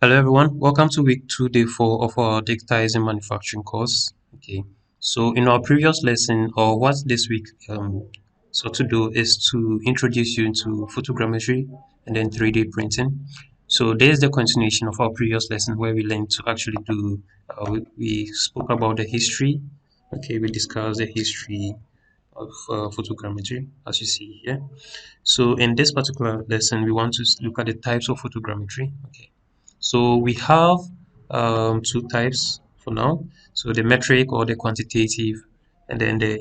Hello everyone, welcome to week 2, day 4 of our digitizing manufacturing course. Okay, so in our previous lesson, or what this week so to do is to introduce you into photogrammetry and then 3D printing. So there's the continuation of our previous lesson where we learned to actually do, we spoke about the history. Okay, we discussed the history of photogrammetry as you see here. So in this particular lesson, we want to look at the types of photogrammetry. Okay. So we have two types for now. So the metric or the quantitative, and then the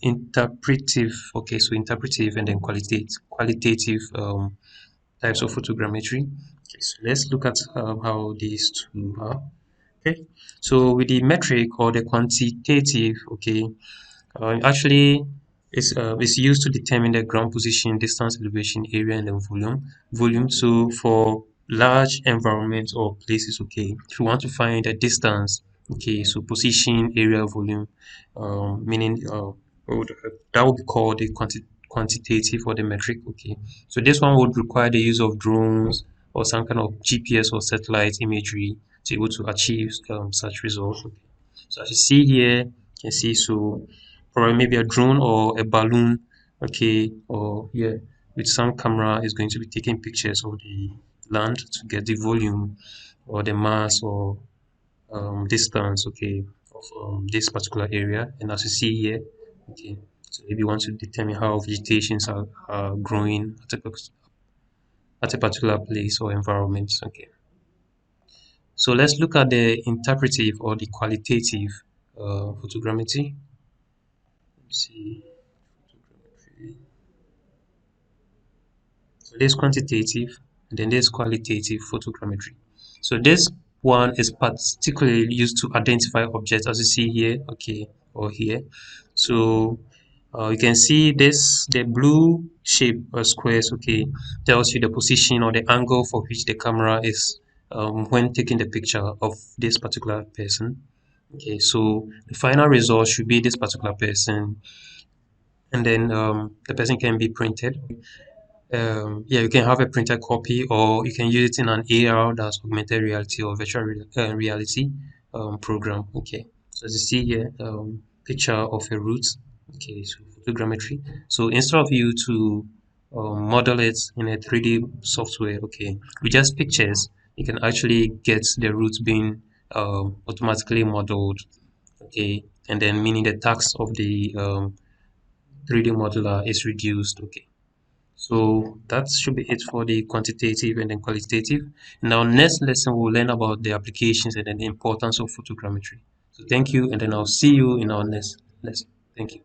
interpretive. Okay, so interpretive and then qualitative types of photogrammetry. Okay, so let's look at how these two are. Okay, so with the metric or the quantitative, okay, actually, it's used to determine the ground position, distance, elevation, area, and then volume. Volume. So for large environments or places, okay, if you want to find the distance, okay, so position, area, volume, meaning that would be called the quantitative or the metric. Okay, so this one would require the use of drones or some kind of GPS or satellite imagery to be able to achieve such results. Okay. So as you see here, you can see so probably maybe a drone or a balloon, okay, or yeah, with some camera is going to be taking pictures of the land to get the volume or the mass or distance, okay, of this particular area. And as you see here, okay, so if you want to determine how vegetations are growing at a particular place or environment, okay. So let's look at the interpretive or the qualitative photogrammetry. Let's see. So there's quantitative and then there's qualitative photogrammetry. So this one is particularly used to identify objects as you see here, okay, or here. So you can see this, the blue shape or squares, okay, tells you the position or the angle for which the camera is when taking the picture of this particular person. Okay, so the final result should be this particular person, and then the person can be printed. Yeah, you can have a printed copy, or you can use it in an AR, that's augmented reality or virtual reality program. Okay, so as you see here, picture of a root. Okay, so photogrammetry. So instead of you to model it in a 3D software, okay, with just pictures, you can actually get the roots being automatically modeled. Okay, and then meaning the task of the 3D modeler is reduced. Okay. So that should be it for the quantitative and then qualitative. In our next lesson, we'll learn about the applications and then the importance of photogrammetry. So thank you, and then I'll see you in our next lesson. Thank you.